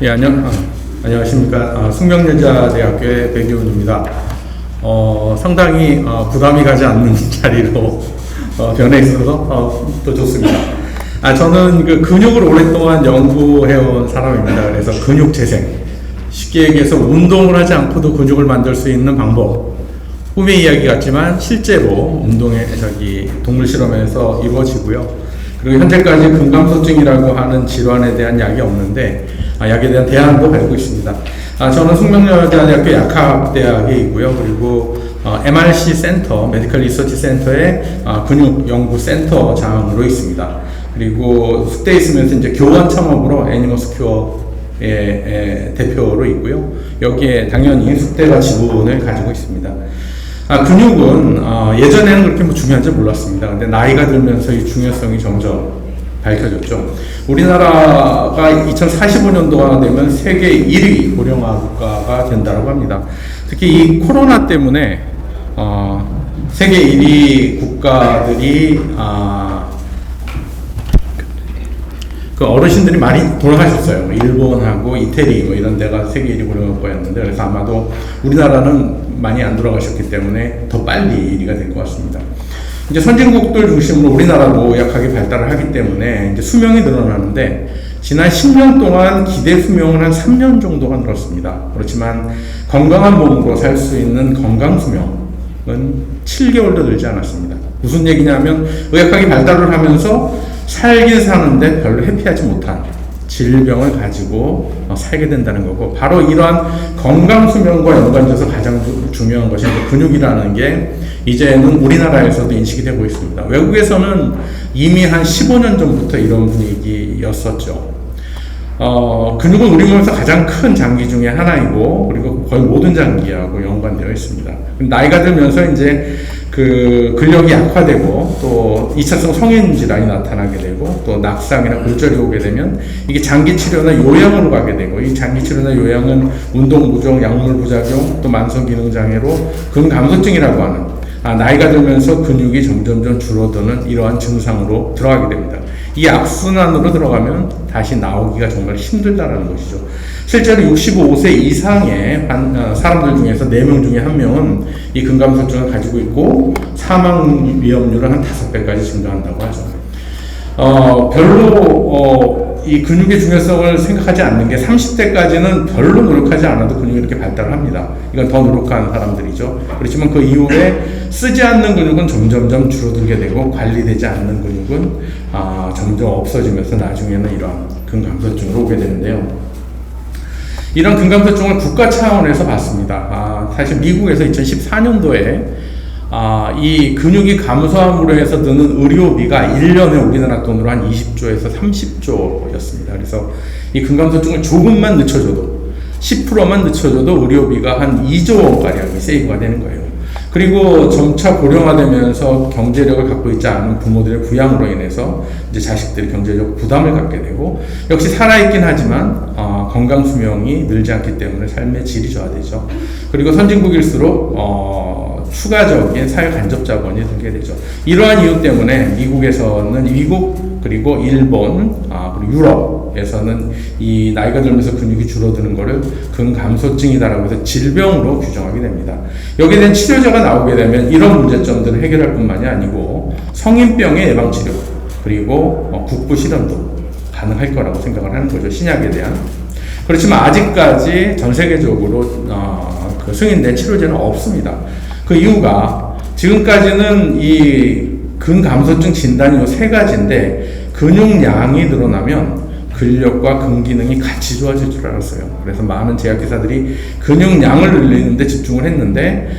예, 안녕하십니까. 숙명여자대학교의 백이훈입니다. 상당히 부담이 가지 않는 자리로 변해 있어서 또 좋습니다. 저는 그 근육을 오랫동안 연구해온 사람입니다. 그래서 근육 재생, 쉽게 얘기해서 운동을 하지 않고도 근육을 만들 수 있는 방법, 꿈의 이야기 같지만 실제로 동물 실험에서 이루어지고요. 그리고 현재까지 근감소증이라고 하는 질환에 대한 약이 없는데 약에 대한 대안도 알고 있습니다. 저는 숙명여자대학교 약학대학에 있고요. 그리고 MRC 센터, 메디컬 리서치 센터의 근육연구센터장으로 있습니다. 그리고 숙대에 있으면서 이제 교원 창업으로 애니머스 큐어의 대표로 있고요. 여기에 당연히 숙대가 지분을 가지고 있습니다. 근육은 예전에는 그렇게 중요한지 몰랐습니다. 근데 나이가 들면서 이 중요성이 점점 밝혀졌죠. 우리나라가 2045년도가 되면 세계 1위 고령화 국가가 된다고 합니다. 특히 이 코로나 때문에 세계 1위 국가들이 그 어르신들이 많이 돌아가셨어요. 일본하고 이태리 이런 데가 세계 1위 고령화 국가였는데, 그래서 아마도 우리나라는 많이 안 돌아가셨기 때문에 더 빨리 1위가 될 것 같습니다. 이제 선진국들 중심으로 우리나라도 약하게 발달을 하기 때문에 이제 수명이 늘어나는데, 지난 10년 동안 기대 수명은 한 3년 정도가 늘었습니다. 그렇지만 건강한 몸으로 살 수 있는 건강 수명은 7개월도 늘지 않았습니다. 무슨 얘기냐면 의학학이 발달을 하면서 살긴 사는데 별로 해피하지 못한 질병을 가지고 살게 된다는 거고, 바로 이러한 건강 수명과 연관돼서 가장 중요한 것이 근육이라는 게 이제는 우리나라에서도 인식이 되고 있습니다. 외국에서는 이미 한 15년 전부터 이런 분위기였었죠. 근육은 우리 몸에서 가장 큰 장기 중에 하나이고, 그리고 거의 모든 장기하고 연관되어 있습니다. 나이가 들면서 이제 그 근력이 약화되고, 또 2차성 성인 질환이 나타나게 되고, 또 낙상이나 골절이 오게 되면 이게 장기 치료나 요양으로 가게 되고, 이 장기 치료나 요양은 운동 부족, 약물 부작용, 또 만성 기능 장애로 근감소증이라고 하는 나이가 들면서 근육이 점점점 줄어드는 이러한 증상으로 들어가게 됩니다. 이 악순환으로 들어가면 다시 나오기가 정말 힘들다라는 것이죠. 실제로 65세 이상의 사람들 중에서 4명 중에 1명은 이 근감소증을 가지고 있고, 사망 위험률은 한 5배까지 증가한다고 하죠. 별로 이 근육의 중요성을 생각하지 않는 게, 30대까지는 별로 노력하지 않아도 근육이 이렇게 발달을 합니다. 이건 더 노력한 사람들이죠. 그렇지만 그 이후에 쓰지 않는 근육은 점점점 줄어들게 되고, 관리되지 않는 근육은 점점 없어지면서 나중에는 이러한 근감소증으로 오게 되는데요. 이런 근감소증을 국가 차원에서 봤습니다. 사실 미국에서 2014년도에 이 근육이 감소함으로 해서 드는 의료비가 1년에 우리나라 돈으로 한 20조에서 30조였습니다. 그래서 이 근감소증을 조금만 늦춰줘도, 10%만 늦춰줘도 의료비가 한 2조 원가량이 세이브가 되는 거예요. 그리고 점차 고령화되면서 경제력을 갖고 있지 않은 부모들의 부양으로 인해서 이제 자식들이 경제적 부담을 갖게 되고, 역시 살아있긴 하지만 건강 수명이 늘지 않기 때문에 삶의 질이 저하되죠. 그리고 선진국일수록 추가적인 사회 간접 자본이 들게 되죠. 이러한 이유 때문에 미국 그리고 일본 그리고 유럽에서는 이 나이가 들면서 근육이 줄어드는 것을 근감소증이다라고 해서 질병으로 규정하게 됩니다. 여기에 대한 치료제가 나오게 되면 이런 문제점들을 해결할 뿐만이 아니고, 성인병의 예방치료 그리고 국부 실현도 가능할 거라고 생각을 하는 거죠. 신약에 대한. 그렇지만 아직까지 전 세계적으로 그 승인된 치료제는 없습니다. 그 이유가, 지금까지는 이 근감소증 진단이 3가지인데, 근육량이 늘어나면 근력과 근기능이 같이 좋아질 줄 알았어요. 그래서 많은 제약회사들이 근육량을 늘리는데 집중을 했는데,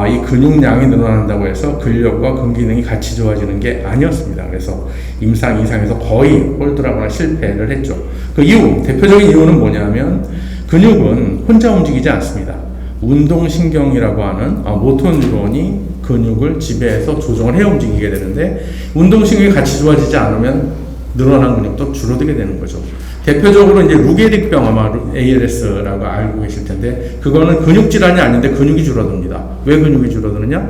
이 근육량이 늘어난다고 해서 근력과 근기능이 같이 좋아지는 게 아니었습니다. 그래서 임상 이상에서 거의 홀드라거나 실패를 했죠. 그 이유, 대표적인 이유는 뭐냐면, 근육은 혼자 움직이지 않습니다. 운동신경이라고 하는 모토뉴론이 근육을 지배해서 조정을 해 움직이게 되는데, 운동신경이 같이 좋아지지 않으면 늘어난 근육도 줄어들게 되는 거죠. 대표적으로 이제 루게릭병, 아마 ALS라고 알고 계실 텐데, 그거는 근육질환이 아닌데 근육이 줄어듭니다. 왜 근육이 줄어드느냐?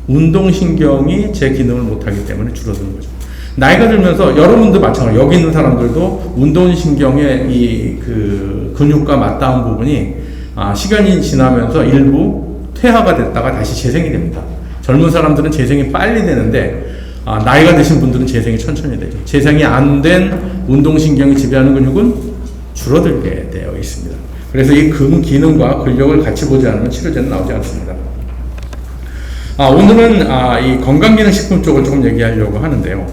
운동신경이 제 기능을 못하기 때문에 줄어드는 거죠. 나이가 들면서 여러분도 마찬가지로 여기 있는 사람들도 운동신경의 이 그 근육과 맞닿은 부분이 시간이 지나면서 일부 퇴화가 됐다가 다시 재생이 됩니다. 젊은 사람들은 재생이 빨리 되는데 나이가 드신 분들은 재생이 천천히 되죠. 재생이 안 된 운동신경이 지배하는 근육은 줄어들게 되어 있습니다. 그래서 이 기능과 근력을 같이 보지 않으면 치료제는 나오지 않습니다. 오늘은 이 건강기능식품 쪽을 조금 얘기하려고 하는데요.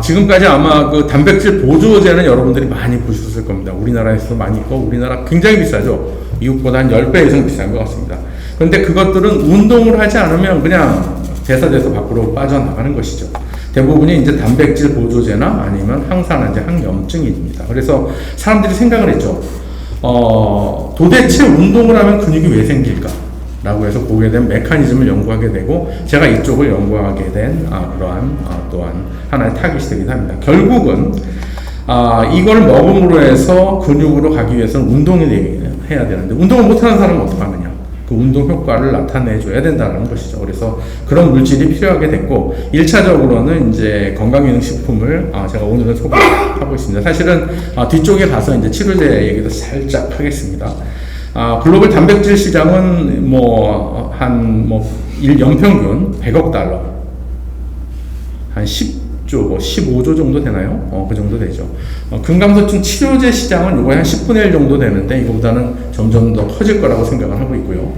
지금까지 아마 그 단백질 보조제는 여러분들이 많이 보셨을 겁니다. 우리나라에서도 많이 있고, 우리나라 굉장히 비싸죠. 미국보다 한 10배 이상 비싼 것 같습니다. 그런데 그것들은 운동을 하지 않으면 그냥 대사돼서 밖으로 빠져나가는 것이죠. 대부분이 이제 단백질 보조제나 아니면 항산화제, 항염증입니다. 그래서 사람들이 생각을 했죠. 도대체 운동을 하면 근육이 왜 생길까? 라고 해서 보게 된 메커니즘을 연구하게 되고, 제가 이쪽을 연구하게 된 그러한 또한 하나의 타깃이 되기도 합니다. 결국은 이걸 먹음으로 해서 근육으로 가기 위해서는 운동이 해야 되는데, 운동을 못하는 사람은 어떻게 하느냐? 그 운동 효과를 나타내줘야 된다는 것이죠. 그래서 그런 물질이 필요하게 됐고, 1차적으로는 이제 건강기능식품을 제가 오늘은 소개하고 있습니다. 사실은 뒤쪽에 가서 이제 치료제 얘기도 살짝 하겠습니다. 글로벌 단백질 시장은 연평균 100억 달러, 한 10조, 15조 정도 되나요? 그 정도 되죠. 근감소증 치료제 시장은 요거에 한 10분의 1 정도 되는데, 이거보다는 점점 더 커질 거라고 생각을 하고 있고요.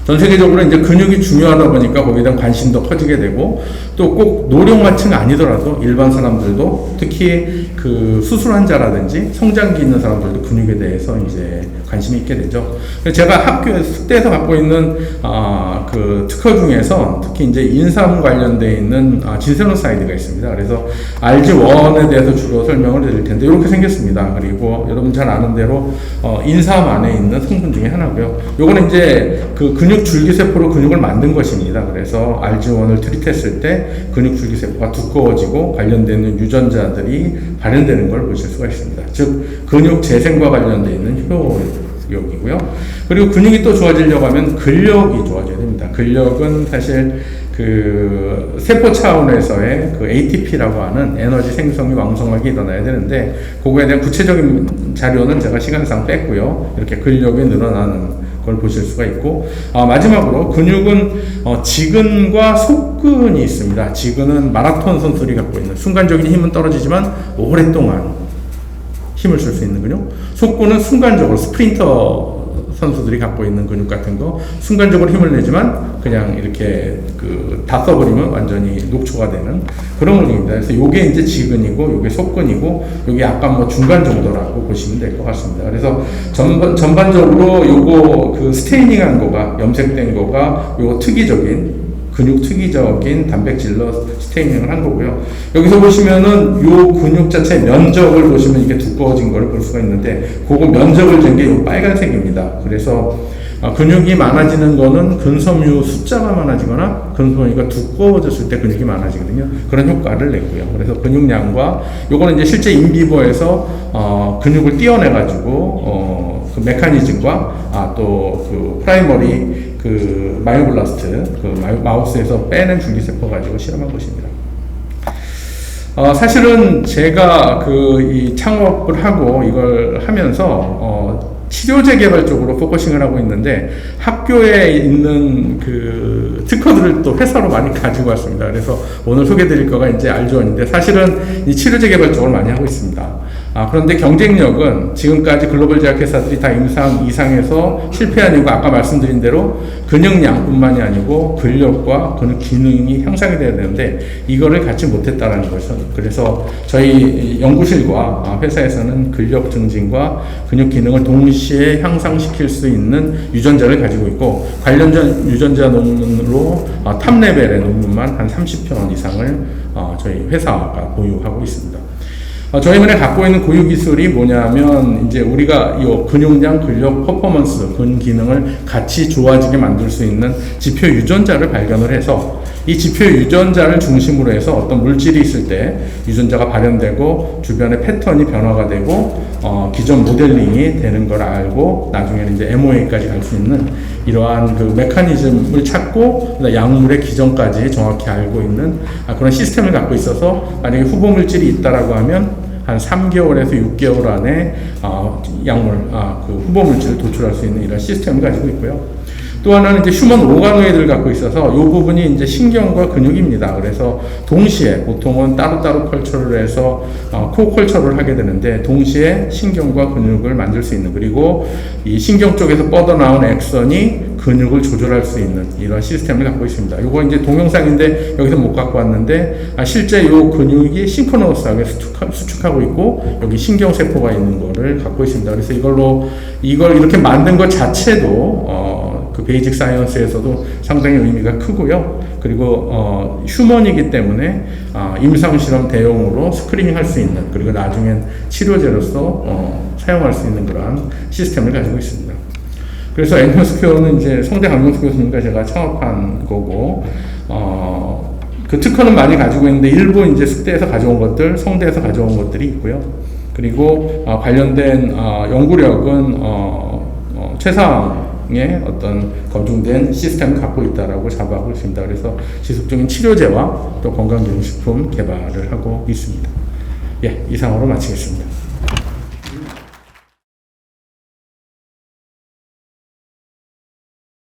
전 세계적으로 이제 근육이 중요하다 보니까 거기에 대한 관심도 커지게 되고, 또 꼭 노령마층 아니더라도 일반 사람들도, 특히 그 수술 환자라든지 성장기 있는 사람들도 근육에 대해서 이제 관심이 있게 되죠. 제가 학교 숙대에서 갖고 있는 그 특허 중에서 특히 이제 인삼 관련되어 있는 진세노사이드가 있습니다. 그래서 RG1에 대해서 주로 설명을 드릴 텐데, 이렇게 생겼습니다. 그리고 여러분 잘 아는 대로 인삼 안에 있는 성분 중에 하나고요. 요거는 이제 그 근육 줄기세포로 근육을 만든 것입니다. 그래서 RG1을 트리트했을 때 근육 줄기세포가 두꺼워지고 관련되는 유전자들이 발현되는 걸 보실 수가 있습니다. 즉 근육 재생과 관련되어 있는 효력이고요. 그리고 근육이 또 좋아지려고 하면 근력이 좋아져야 됩니다. 근력은 사실 그 세포 차원에서의 그 ATP라고 하는 에너지 생성이 왕성하게 일어나야 되는데, 그거에 대한 구체적인 자료는 제가 시간상 뺐고요. 이렇게 근력이 늘어나는 걸 보실 수가 있고, 마지막으로 근육은 지근과 속근이 있습니다. 지근은 마라톤 선수들이 갖고 있는 순간적인 힘은 떨어지지만 오랫동안 힘을 쓸 수 있는 근육, 속근은 순간적으로 스프린터 선수들이 갖고 있는 근육 같은 거, 순간적으로 힘을 내지만 그냥 이렇게 다 써버리면 완전히 녹초가 되는 그런 근육입니다. 그래서 요게 이제 지근이고, 요게 속근이고, 요게 약간 중간 정도라고 보시면 될 것 같습니다. 그래서 전반적으로 요거 그 스테이닝한 거가, 염색된 거가 요거 근육 특이적인 단백질로 스테이닝을 한 거고요. 여기서 보시면은 요 근육 자체 면적을 보시면 이게 두꺼워진 걸 볼 수가 있는데, 그거 면적을 잰 게 요 빨간색입니다. 그래서 근육이 많아지는 거는 근섬유 숫자가 많아지거나 근섬유가 두꺼워졌을 때 근육이 많아지거든요. 그런 효과를 냈고요. 그래서 근육량과 요거는 이제 실제 인비버에서 근육을 띄어내가지고 그 메커니즘과 또 그 프라이머리 그 마이오블라스트, 그 마우스에서 빼낸 줄기세포 가지고 실험한 것입니다. 사실은 제가 이 창업을 하고 이걸 하면서 치료제 개발 쪽으로 포커싱을 하고 있는데, 학교에 있는 그 특허들을 또 회사로 많이 가지고 왔습니다. 그래서 오늘 소개해 드릴 거가 이제 RG1인데, 사실은 이 치료제 개발 쪽을 많이 하고 있습니다. 그런데 경쟁력은 지금까지 글로벌 제약회사들이 다 임상 이상에서 실패한 이유가 아까 말씀드린 대로 근육량뿐만이 아니고 근력과 근육 기능이 향상이 돼야 되는데, 이거를 갖지 못했다는 거죠. 그래서 저희 연구실과 회사에서는 근력 증진과 근육 기능을 동시에 향상시킬 수 있는 유전자를 가지고 있고, 관련된 유전자 논문으로 탑 레벨의 논문만 한 30편 이상을 저희 회사가 보유하고 있습니다. 저희만이 갖고 있는 고유 기술이 뭐냐면, 이제 우리가 이 근육량, 근력, 퍼포먼스, 근 기능을 같이 좋아지게 만들 수 있는 지표 유전자를 발견을 해서, 이 지표 유전자를 중심으로 해서 어떤 물질이 있을 때 유전자가 발현되고 주변의 패턴이 변화가 되고 기존 모델링이 되는 걸 알고 나중에는 이제 MOA까지 갈 수 있는 이러한 그 메커니즘을 찾고 약물의 기전까지 정확히 알고 있는 그런 시스템을 갖고 있어서 만약에 후보 물질이 있다라고 하면 한 3개월에서 6개월 안에 약물, 그 후보 물질을 도출할 수 있는 이런 시스템을 가지고 있고요. 또 하나는 이제 휴먼 오가노이드를 갖고 있어서 이 부분이 이제 신경과 근육입니다. 그래서 동시에 보통은 따로따로 컬처를 해서 코 컬처를 하게 되는데 동시에 신경과 근육을 만들 수 있는, 그리고 이 신경 쪽에서 뻗어나온 액선이 근육을 조절할 수 있는 이런 시스템을 갖고 있습니다. 이거 이제 동영상인데 여기서 못 갖고 왔는데 실제 이 근육이 싱크로너스하게 수축하고 있고 여기 신경세포가 있는 거를 갖고 있습니다. 그래서 이걸 이렇게 만든 것 자체도 그 베이직 사이언스에서도 상당히 의미가 크고요. 그리고 휴먼이기 때문에 임상실험 대용으로 스크리닝 할 수 있는, 그리고 나중엔 치료제로서 사용할 수 있는 그러한 시스템을 가지고 있습니다. 그래서 엔도스퀘어는 이제 성대 강명수 교수님과 제가 창업한 거고, 그 특허는 많이 가지고 있는데 일부 이제 숙대에서 가져온 것들, 성대에서 가져온 것들이 있고요. 그리고 관련된 연구력은 최상의 어떤 검증된 시스템을 갖고 있다라고 자부하고 있습니다. 그래서 지속적인 치료제와 또 건강기능식품 개발을 하고 있습니다. 예, 이상으로 마치겠습니다.